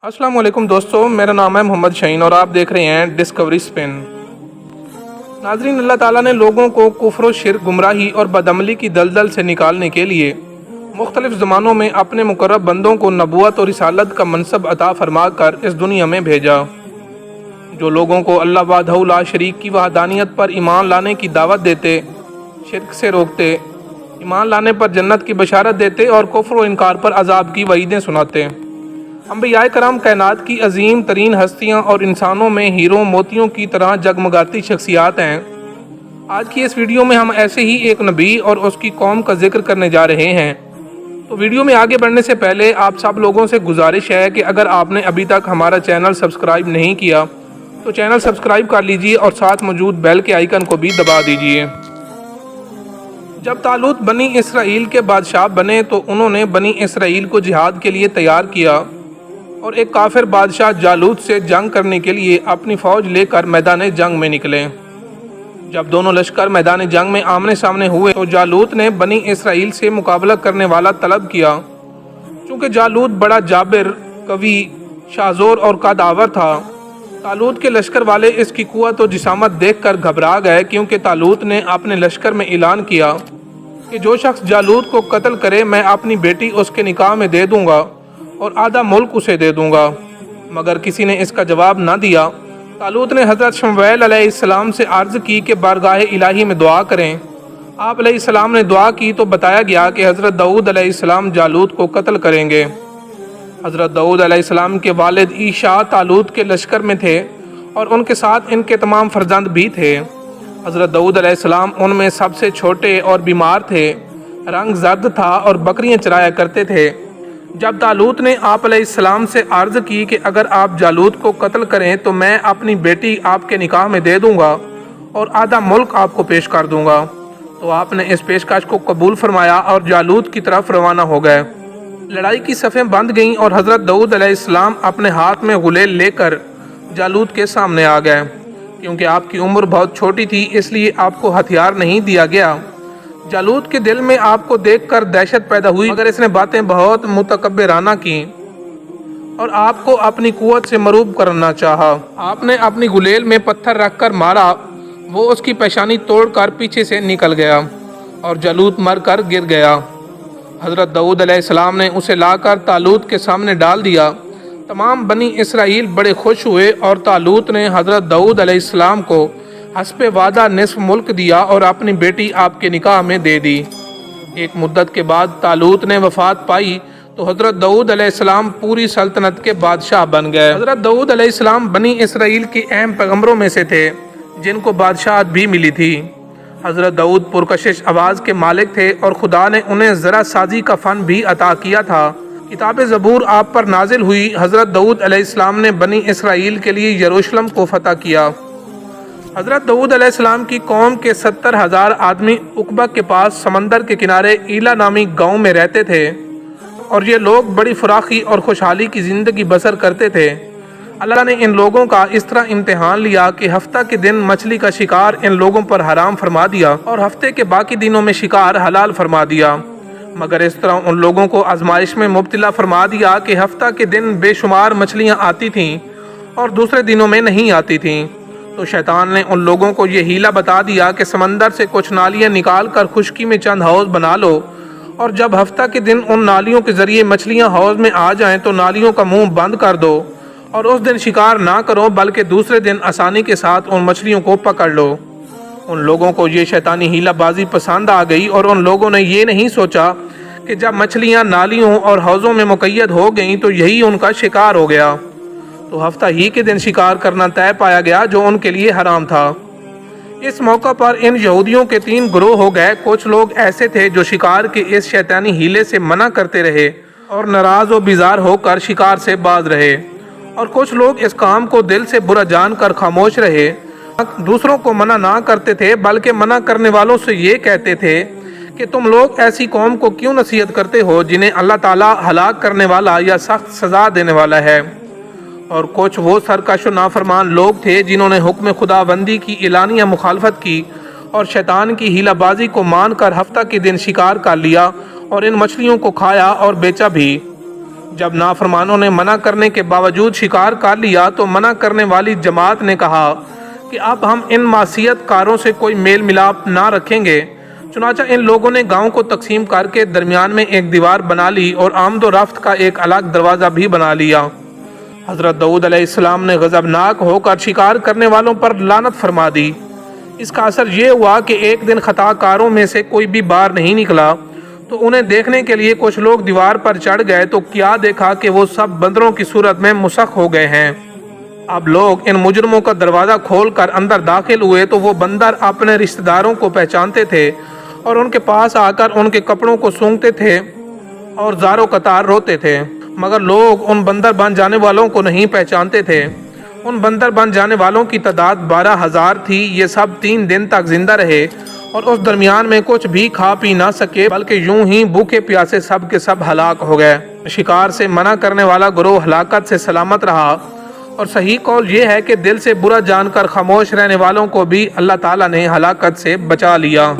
अस्सलाम वालेकुम दोस्तों, मेरा नाम है मोहम्मद शहीन और आप देख रहे हैं डिस्कवरी स्पिन। नाज़रीन, अल्लाह ताला ने लोगों को कुफ्र, शिर्क, गुमराही और बदअमली की दलदल से निकालने के लिए मुख्तलिफ़ ज़मानों में अपने मुकर्रब बंदों को नबूवत और रिसालत का मनसब अता फरमा कर इस दुनिया में भेजा, जो लोगों को अल्लाह वहदहू ला शरीक की वहदानियत पर ईमान लाने की दावत देते, शिर्क से रोकते, ईमान लाने पर जन्नत की बशारत देते और कुफ्र और इनकार पर अजाब की वईदें सुनाते। अंबियाए कराम कायनात की अजीम तरीन हस्तियाँ और इंसानों में हीरो मोतियों की तरह जगमगाती शख्सियात हैं। आज की इस वीडियो में हम ऐसे ही एक नबी और उसकी कौम का जिक्र करने जा रहे हैं। तो वीडियो में आगे बढ़ने से पहले आप सब लोगों से गुजारिश है कि अगर आपने अभी तक हमारा चैनल सब्सक्राइब नहीं किया तो चैनल सब्सक्राइब कर लीजिए और साथ मौजूद बेल के आइकन को भी दबा दीजिए। जब तालूत बनी इसराइल के बादशाह बने तो उन्होंने बनी इसराइल को जिहाद के लिए तैयार किया और एक काफिर बादशाह जालूत से जंग करने के लिए अपनी फ़ौज लेकर मैदान जंग में निकले। जब दोनों लश्कर मैदान जंग में आमने सामने हुए तो जालूत ने बनी इसराइल से मुकाबला करने वाला तलब किया। चूँकि जालूत बड़ा जाबिर, कवि, शाजोर और कदावर था, तालूत के लश्कर वाले इसकी कुव्वत और जिसामत देखकर घबरा गए, क्योंकि तालूत ने अपने लश्कर में ऐलान किया कि जो शख्स जालूत को कत्ल करे मैं अपनी बेटी उसके निकाह में दे दूँगा और आधा मुल्क उसे दे दूंगा। मगर किसी ने इसका जवाब ना दिया। तालूत ने हज़रत शमूएल अलैहिस्सलाम से अर्ज़ की कि बारगाह इलाही में दुआ करें। आप अलैहिस्सलाम ने दुआ की तो बताया गया कि हज़रत दाऊद अलैहिस्सलाम जालूत को कत्ल करेंगे। हज़रत दाऊद अलैहिस्सलाम के वालिद ईशा तालूत के लश्कर में थे और उनके साथ इनके तमाम फर्जंद भी थे। हज़रत दाऊद अलैहिस्सलाम उनमें सबसे छोटे और बीमार थे, रंग जर्द था और बकरियां चराया करते थे। जब तालूत ने आप अलैहिस्सलाम से अर्ज़ की कि अगर आप जालूत को कत्ल करें तो मैं अपनी बेटी आपके निकाह में दे दूंगा और आधा मुल्क आपको पेश कर दूंगा, तो आपने इस पेशकश को कबूल फरमाया और जालूत की तरफ रवाना हो गए। लड़ाई की सफ़ें बंध गईं और हज़रत दाऊद अलैहिस्सलाम अपने हाथ में गुलेल लेकर जालूत के सामने आ गए। क्योंकि आपकी उम्र बहुत छोटी थी इसलिए आपको हथियार नहीं दिया गया। जालूत के दिल में आपको देखकर दहशत पैदा हुई, मगर इसने बातें बहुत मुतकब्बिराना की और आपको अपनी कुव्वत से मरूब करना चाहा। आपने अपनी गुलेल में पत्थर रखकर मारा, वो उसकी पेशानी तोड़कर पीछे से निकल गया और जालूत मर कर गिर गया। हज़रत दाऊद अलैहिस्सलाम ने उसे लाकर तालूत के सामने डाल दिया। तमाम बनी इसराइल बड़े खुश हुए और तालूत ने हज़रत दाऊद अलैहिस्सलाम को हस्बे वादा निस्फ मुल्क दिया और अपनी बेटी आपके निकाह में दे दी। एक मुद्दत के बाद तालूत ने वफात पाई तो हज़रत दाऊद अलैहिस्सलाम पूरी सल्तनत के बादशाह बन गए। हज़रत दाऊद अलैहिस्सलाम बनी इसराइल के अहम पैगम्बरों में से थे जिनको बादशाहत भी मिली थी। हज़रत दाऊद पुरकशिश आवाज़ के मालिक थे और खुदा ने उन्हें ज़रा साजी का फ़न भी अता किया था। किताब ज़बूर आप पर नाजिल हुई। हज़रत दाऊद अलैहिस्सलाम ने बनी इसराइल के लिए यरूशलेम को फतह किया। हज़रत दाऊद अलैहिस्सलाम की कौम के 70,000 आदमी उकबा के पास समंदर के किनारे ईला नामी गांव में रहते थे और ये लोग बड़ी फराखी और खुशहाली की ज़िंदगी बसर करते थे। अल्लाह ने इन लोगों का इस तरह इम्तिहान लिया कि हफ्ता के दिन मछली का शिकार इन लोगों पर हराम फरमा दिया और हफ्ते के बाकी दिनों में शिकार हलाल फरमा दिया। मगर इस तरह उन लोगों को आजमाइश में मुब्तला फरमा दिया कि हफ्ता के दिन बेशुमार मछलियाँ आती थीं और दूसरे दिनों में नहीं आती थीं। तो शैतान ने उन लोगों को ये हीला बता दिया कि समंदर से कुछ नालियाँ निकाल कर खुश्की में चंद हौज़ बना लो और जब हफ्ता के दिन उन नालियों के ज़रिए मछलियाँ हौज़ में आ जाएं तो नालियों का मुंह बंद कर दो और उस दिन शिकार ना करो, बल्कि दूसरे दिन आसानी के साथ उन मछलियों को पकड़ लो। उन लोगों को ये शैतानी हीलाबाजी पसंद आ गई और उन लोगों ने ये नहीं सोचा कि जब मछलियाँ नालियों और हौज़ों में मुक़य्यद हो गईं तो यही उनका शिकार हो गया। तो हफ्ता ही के दिन शिकार करना तय पाया गया जो उनके लिए हराम था। इस मौका पर इन यहूदियों के 3 ग्रोह हो गए। कुछ लोग ऐसे थे जो शिकार के इस शैतानी हीले से मना करते रहे और नाराज़ व बेजार होकर शिकार से बाज रहे, और कुछ लोग इस काम को दिल से बुरा जानकर खामोश रहे। दूसरों को मना ना करते थे बल्कि मना करने वालों से ये कहते थे कि तुम लोग ऐसी कौम को क्यों नसीहत करते हो जिन्हें अल्लाह ताला हलाक करने वाला या सख्त सज़ा देने वाला है। और कुछ वो सरकश नाफरमान लोग थे जिन्होंने हुक्म खुदाबंदी की एलानिया मुखालफत की और शैतान की हीलाबाजी को मान कर हफ्ता के दिन शिकार कर लिया और इन मछलियों को खाया और बेचा भी। جب نافرمانوں نے منع کرنے کے باوجود شکار کر لیا تو منع کرنے والی جماعت نے کہا کہ اب ہم ان معصیت کاروں سے کوئی میل ملاپ نہ رکھیں گے۔ چنانچہ ان لوگوں نے گاؤں کو تقسیم کر کے درمیان میں ایک دیوار بنا لی اور آمد و رفت کا ایک الگ دروازہ بھی بنا لیا۔ حضرت داؤد علیہ السلام نے غضبناک ہو کر شکار کرنے والوں پر لعنت فرما دی۔ اس کا اثر یہ ہوا کہ ایک دن خطا کاروں میں سے کوئی بھی باہر نہیں نکلا تو انہیں دیکھنے کے لیے کچھ لوگ دیوار پر چڑھ گئے تو کیا دیکھا کہ وہ سب بندروں کی صورت میں مسخ ہو گئے ہیں۔ اب لوگ ان مجرموں کا دروازہ کھول کر اندر داخل ہوئے تو وہ بندر اپنے رشتہ داروں کو پہچانتے تھے اور ان کے پاس آ کر ان کے کپڑوں کو سونگھتے تھے اور زارو قطار روتے تھے، مگر لوگ ان بندر بن جانے والوں کو نہیں پہچانتے تھے۔ ان بندر بن جانے والوں کی تعداد 12,000 تھی۔ یہ سب 3 دن تک زندہ رہے اور اس درمیان میں کچھ بھی کھا پی نہ سکے، بلکہ یوں ہی بھوکے پیاسے سب کے سب ہلاک ہو گئے۔ شکار سے منع کرنے والا گروہ ہلاکت سے سلامت رہا، اور صحیح قول یہ ہے کہ دل سے برا جان کر خاموش رہنے والوں کو بھی اللہ تعالیٰ نے ہلاکت سے بچا لیا۔